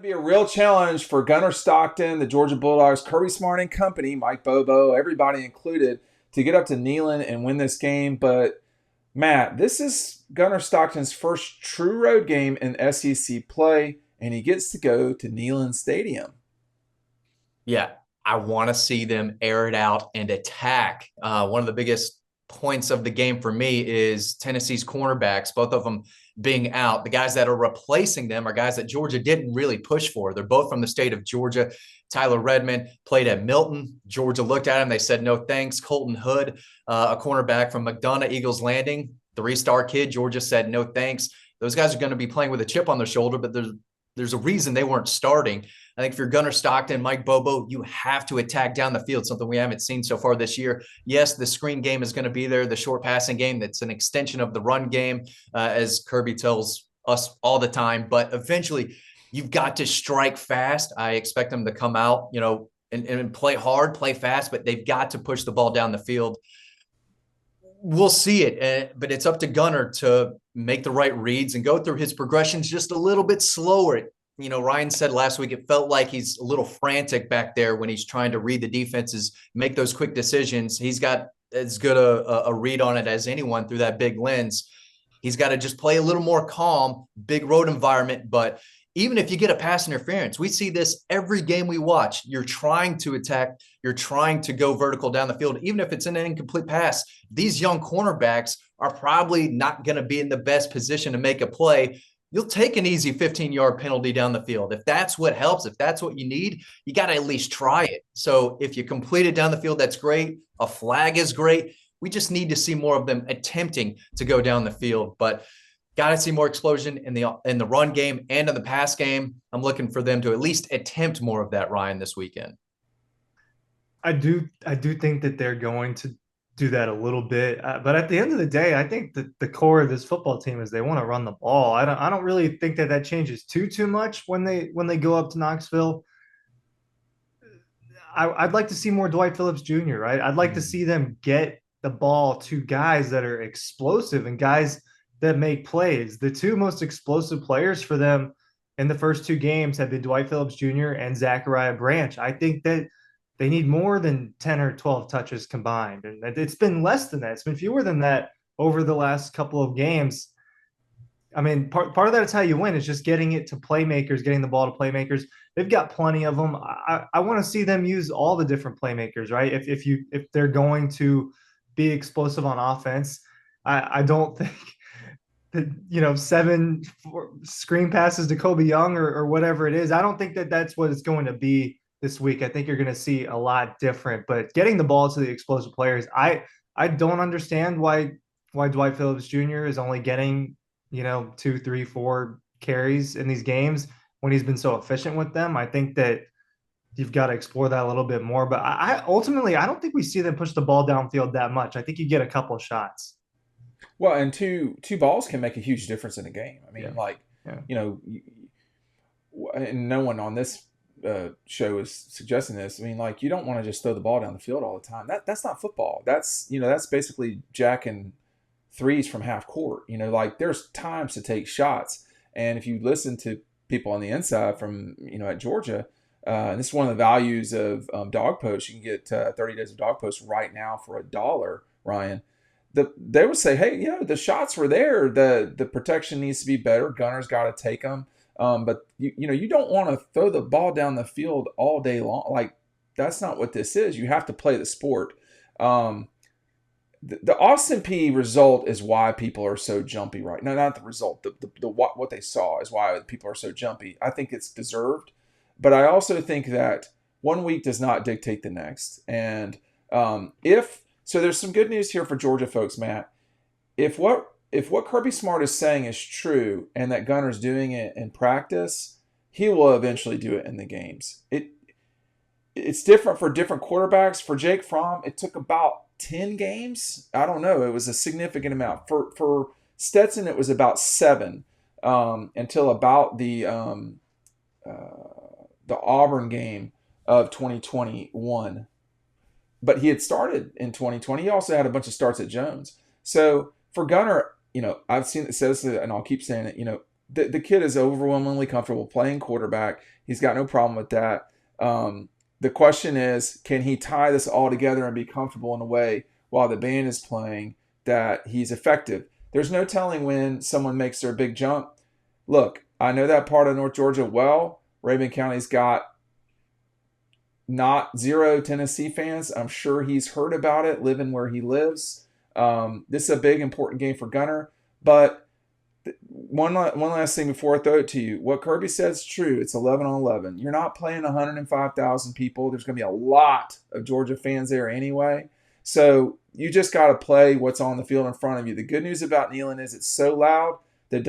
Be a real challenge for Gunnar Stockton, the Georgia Bulldogs, Kirby Smart and company, Mike Bobo, everybody included, to get up to Neyland and win this game. But Matt, this is Gunnar Stockton's first true road game in SEC play, and he gets to go to Neyland Stadium. Yeah, I want to see them air it out and attack. One of the biggest points of the game for me is Tennessee's cornerbacks, both of them being out. The guys that are replacing them are guys that Georgia didn't really push for. They're both from the state of Georgia. Tyler Redmond played at Milton. Georgia looked at him. They said, no thanks. Colton Hood, a cornerback from McDonough Eagles Landing, three-star kid. Georgia said, no thanks. Those guys are going to be playing with a chip on their shoulder, but there's a reason they weren't starting. I think if you're Gunnar Stockton, Mike Bobo, you have to attack down the field, something we haven't seen so far this year. Yes, the screen game is going to be there, the short passing game, that's an extension of the run game, as Kirby tells us all the time. But eventually, you've got to strike fast. I expect them to come out, and play hard, play fast, but they've got to push the ball down the field. We'll see it, but it's up to Gunnar to make the right reads and go through his progressions just a little bit slower. Ryan said last week it felt like he's a little frantic back there when he's trying to read the defenses, make those quick decisions. He's got as good a read on it as anyone through that big lens. He's got to just play a little more calm, big road environment. But even if you get a pass interference, we see this every game we watch. You're trying to attack. You're trying to go vertical down the field. Even if it's an incomplete pass, these young cornerbacks are probably not going to be in the best position to make a play. You'll take an easy 15-yard penalty down the field. If that's what helps, if that's what you need, you got to at least try it. So if you complete it down the field, that's great. A flag is great. We just need to see more of them attempting to go down the field. But got to see more explosion in the run game and in the pass game. I'm looking for them to at least attempt more of that, Ryan, this weekend. I do think that they're going to do that a little bit, but at the end of the day, I think that the core of this football team is they want to run the ball. I don't really think that changes too much when they go up to Knoxville. I'd like to see more Dwight Phillips Jr., right? I'd like to see them get the ball to guys that are explosive and guys that make plays. The two most explosive players for them in the first two games have been Dwight Phillips Jr. and Zachariah Branch. I think that they need more than 10 or 12 touches combined. And it's been less than that. It's been fewer than that over the last couple of games. I mean, part of that is how you win, is just getting it to playmakers, getting the ball to playmakers. They've got plenty of them. I want to see them use all the different playmakers, right? If they're going to be explosive on offense, I don't think that, 7 screen passes to Kobe Young or whatever it is. I don't think that that's what it's going to be this week. I think you're going to see a lot different, but getting the ball to the explosive players, I don't understand why Dwight Phillips Jr. is only getting, 2, 3, 4 carries in these games when he's been so efficient with them. I think that you've got to explore that a little bit more, but I ultimately, I don't think we see them push the ball downfield that much. I think you get a couple of shots. Well, and two balls can make a huge difference in a game. I mean, and no one on this show is suggesting this. I mean, you don't want to just throw the ball down the field all the time. That's not football. That's basically jacking threes from half court. There's times to take shots. And if you listen to people on the inside from at Georgia, and this is one of the values of Dawg Post. You can get 30 days of Dawg Post right now for $1, Ryan. They would say, hey, the shots were there. The protection needs to be better. Gunner's got to take them. But you don't want to throw the ball down the field all day long. That's not what this is. You have to play the sport. The Austin P result is why people are so jumpy right now. Not the result. The what they saw is why people are so jumpy. I think it's deserved, but I also think that 1 week does not dictate the next. And so there's some good news here for Georgia folks, Matt. If what Kirby Smart is saying is true and that Gunner's doing it in practice, he will eventually do it in the games. It's different for different quarterbacks. For Jake Fromm, it took about 10 games. I don't know. It was a significant amount. For Stetson, it was about 7 until about the Auburn game of 2021. But he had started in 2020. He also had a bunch of starts at Jones. So for Gunner, I've seen it says, and I'll keep saying it, the kid is overwhelmingly comfortable playing quarterback. He's got no problem with that. The question is, can he tie this all together and be comfortable in a way while the band is playing that he's effective? There's no telling when someone makes their big jump. Look, I know that part of North Georgia well. Raven County's got not zero Tennessee fans. I'm sure he's heard about it living where he lives. This is a big, important game for Gunner. But one last thing before I throw it to you. What Kirby says is true. It's 11 on 11. You're not playing 105,000 people. There's going to be a lot of Georgia fans there anyway. So you just got to play what's on the field in front of you. The good news about Neyland is it's so loud that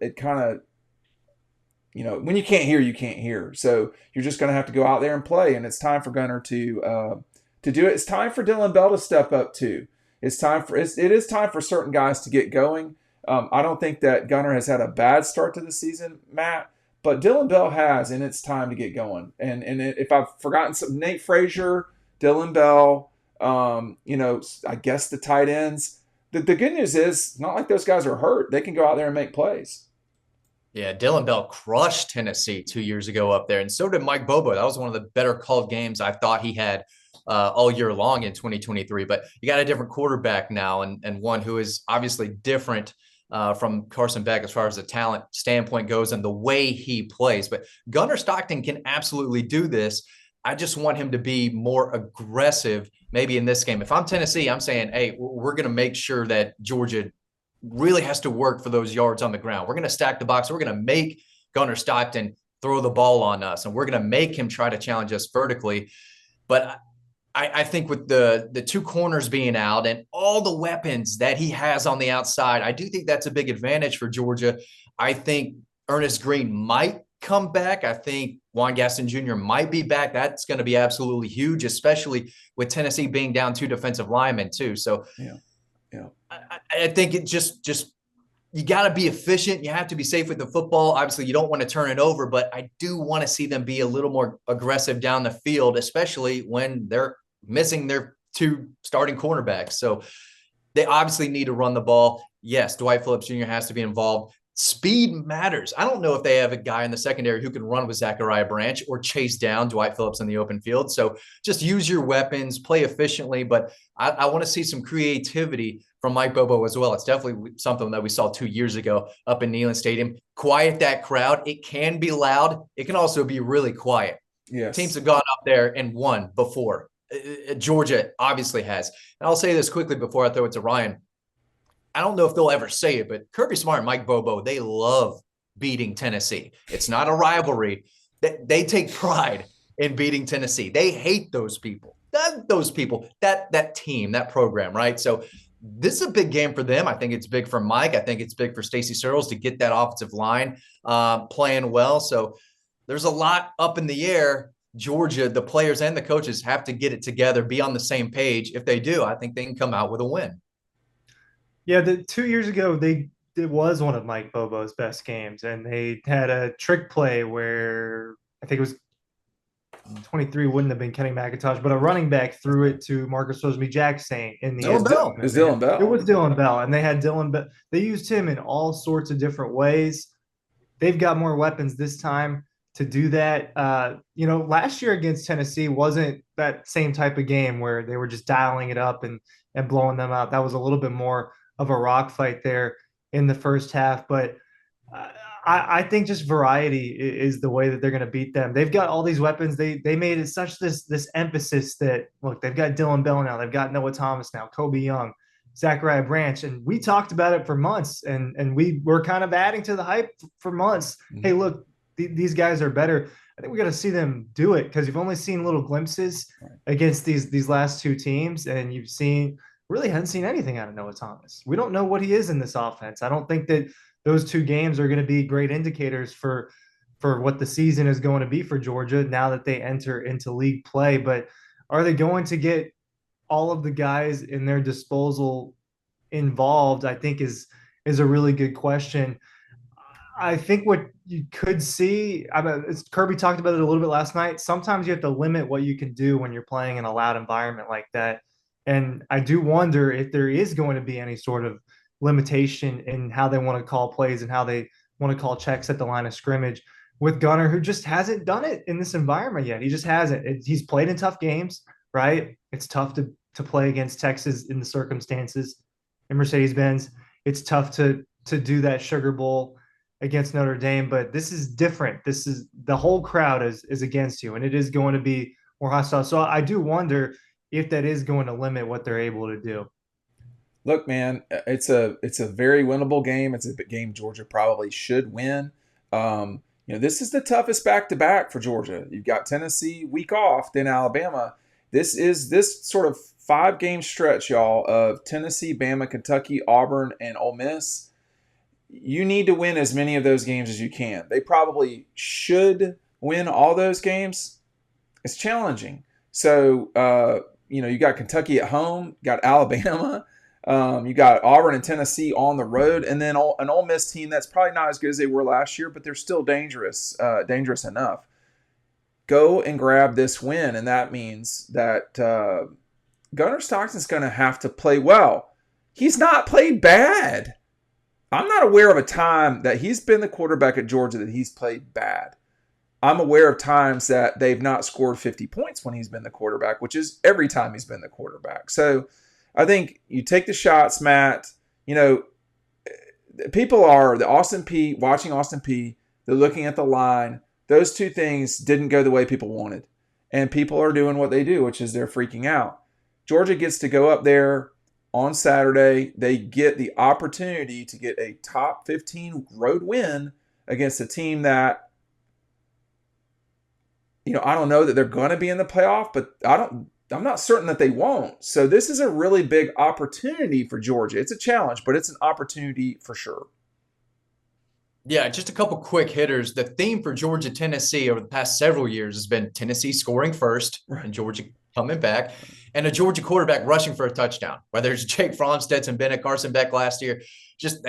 it kind of, when you can't hear, you can't hear. So you're just going to have to go out there and play. And it's time for Gunner to do it. It's time for Dylan Bell to step up too. It is time for certain guys to get going. I don't think that Gunner has had a bad start to the season, Matt, but Dylan Bell has, and it's time to get going. And if I've forgotten some, Nate Frazier, Dylan Bell, I guess the tight ends. The good news is, it's not like those guys are hurt. They can go out there and make plays. Yeah, Dylan Bell crushed Tennessee 2 years ago up there, and so did Mike Bobo. That was one of the better called games I thought he had all year long in 2023. But you got a different quarterback now, and one who is obviously different from Carson Beck as far as the talent standpoint goes and the way he plays. But Gunner Stockton can absolutely do this. I just want him to be more aggressive maybe in this game. If I'm Tennessee, I'm saying, hey, we're going to make sure that Georgia really has to work for those yards on the ground. We're going to stack the box. We're going to make Gunner Stockton throw the ball on us, and we're going to make him try to challenge us vertically. But I think with the two corners being out and all the weapons that he has on the outside, I do think that's a big advantage for Georgia. I think Ernest Green might come back. I think Juan Gaston Jr. might be back. That's going to be absolutely huge, especially with Tennessee being down 2 defensive linemen too. So yeah. I think it just you got to be efficient. You have to be safe with the football. Obviously, you don't want to turn it over, but I do want to see them be a little more aggressive down the field, especially when they're missing their 2 starting cornerbacks. So they obviously need to run the ball. Yes, Dwight Phillips Jr. has to be involved. Speed matters. I don't know if they have a guy in the secondary who can run with Zachariah Branch or chase down Dwight Phillips in the open field. So just use your weapons, play efficiently, but I want to see some creativity from Mike Bobo as well. It's definitely something that we saw 2 years ago up in Neyland Stadium. Quiet that crowd. It can be loud. It can also be really quiet. Yes. Teams have gone up there and won before. Georgia obviously has. And I'll say this quickly before I throw it to Ryan. I don't know if they'll ever say it, but Kirby Smart and Mike Bobo, they love beating Tennessee. It's not a rivalry. They take pride in beating Tennessee. They hate those people. That team, that program, right? So this is a big game for them. I think it's big for Mike. I think it's big for Stacey Searles to get that offensive line playing well. So there's a lot up in the air. Georgia, the players and the coaches have to get it together, be on the same page. If they do, I think they can come out with a win. Yeah, 2 years ago, it was one of Mike Bobo's best games, and they had a trick play where I think it was 23 wouldn't have been Kenny McIntosh, but a running back threw it to Marcus Rosemy-Jackson in the end zone. It was Dylan Bell. It was Dylan Bell, and they had Dylan Bell. They used him in all sorts of different ways. They've got more weapons this time to do that. Last year against Tennessee wasn't that same type of game where they were just dialing it up and blowing them out. That was a little bit more of a rock fight there in the first half. But I think just variety is the way that they're going to beat them. They've got all these weapons. They made it such this emphasis that, look, they've got Dylan Bell now. They've got Noah Thomas now, Kobe Young, Zachariah Branch. And we talked about it for months, and we were kind of adding to the hype for months. Mm-hmm. Hey, look, these guys are better. I think we got to see them do it, because you've only seen little glimpses against these last 2 teams, and you've really hadn't seen anything out of Noah Thomas. We don't know what he is in this offense. I don't think that those 2 games are going to be great indicators for what the season is going to be for Georgia now that they enter into league play. But are they going to get all of the guys in their disposal involved? I think is a really good question. I think what you could see, Kirby talked about it a little bit last night. Sometimes you have to limit what you can do when you're playing in a loud environment like that. And I do wonder if there is going to be any sort of limitation in how they want to call plays and how they want to call checks at the line of scrimmage with Gunner, who just hasn't done it in this environment yet. He just hasn't. He's played in tough games, right? It's tough to play against Texas in the circumstances in Mercedes-Benz. It's tough to do that Sugar Bowl against Notre Dame, but this is different. This is the whole crowd is against you, and it is going to be more hostile. So I do wonder if that is going to limit what they're able to do. Look, man, it's a very winnable game. It's a game Georgia probably should win. This is the toughest back-to-back for Georgia. You've got Tennessee week off, then Alabama. This sort of 5-game stretch, y'all, of Tennessee, Bama, Kentucky, Auburn, and Ole Miss. You need to win as many of those games as you can. They probably should win all those games. It's challenging. So, you got Kentucky at home, got Alabama, you got Auburn and Tennessee on the road, and then an Ole Miss team that's probably not as good as they were last year, but they're still dangerous enough. Go and grab this win, and that means that Gunnar Stockton's going to have to play well. He's not played bad. I'm not aware of a time that he's been the quarterback at Georgia that he's played bad. I'm aware of times that they've not scored 50 points when he's been the quarterback, which is every time he's been the quarterback. So I think you take the shots, Matt. People are watching Austin P. They're looking at the line. Those two things didn't go the way people wanted. And people are doing what they do, which is they're freaking out. Georgia gets to go up there on Saturday. They get the opportunity to get a top 15 road win against a team that, I don't know that they're going to be in the playoff, but I'm not certain that they won't. So this is a really big opportunity for Georgia. It's a challenge, but it's an opportunity for sure. Yeah, just a couple quick hitters. The theme for Georgia, Tennessee over the past several years has been Tennessee scoring first and Georgia coming back, and a Georgia quarterback rushing for a touchdown. Whether it's Jake Fromm, Stetson Bennett, Carson Beck last year, just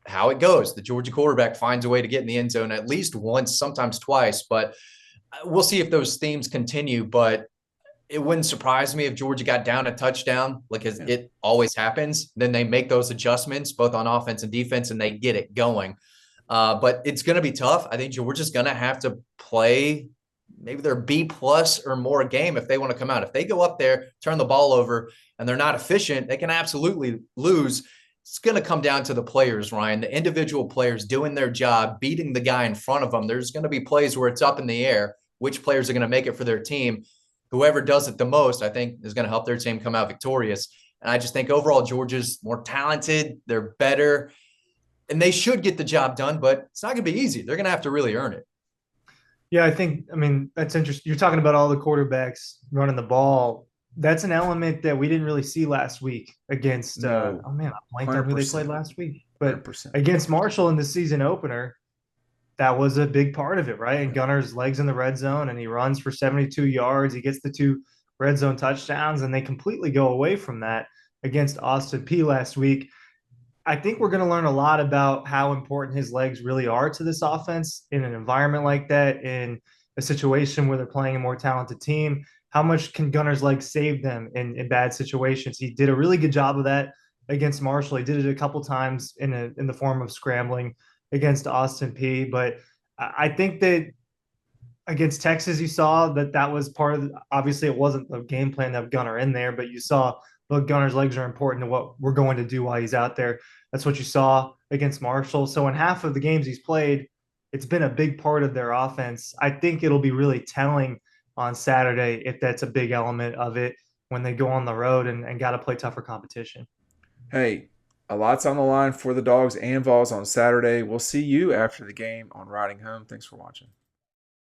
how it goes. The Georgia quarterback finds a way to get in the end zone at least once, sometimes twice. But we'll see if those themes continue. But it wouldn't surprise me if Georgia got down a touchdown, it always happens. Then they make those adjustments, both on offense and defense, and they get it going. But it's going to be tough. I think Georgia's going to have to play maybe their B+ or more game if they want to come out. If they go up there, turn the ball over, and they're not efficient, they can absolutely lose. It's going to come down to the players, Ryan, the individual players doing their job, beating the guy in front of them. There's going to be plays where it's up in the air, which players are going to make it for their team. Whoever does it the most, I think, is going to help their team come out victorious. And I just think overall Georgia's more talented. They're better. And they should get the job done, but it's not going to be easy. They're going to have to really earn it. Yeah, that's interesting. You're talking about all the quarterbacks running the ball. That's an element that we didn't really see last week against I blanked on who they played last week. But 100%. Against Marshall in the season opener, that was a big part of it, right? And Gunner's legs in the red zone, and he runs for 72 yards. He gets the 2 red zone touchdowns, and they completely go away from that against Austin P last week. I think we're going to learn a lot about how important his legs really are to this offense in an environment like that, in a situation where they're playing a more talented team. How much can Gunner's legs save them in bad situations? He did a really good job of that against Marshall. He did it a couple times in the form of scrambling against Austin P. But I think that against Texas, you saw that was part of obviously it wasn't the game plan to have Gunner in there, but you saw, look, Gunner's legs are important to what we're going to do while he's out there. That's what you saw against Marshall. So in half of the games he's played, it's been a big part of their offense. I think it'll be really telling on Saturday if that's a big element of it when they go on the road and got to play tougher competition. Hey, a lot's on the line for the Dogs and Vols on Saturday. We'll see you after the game on Riding Home. Thanks for watching.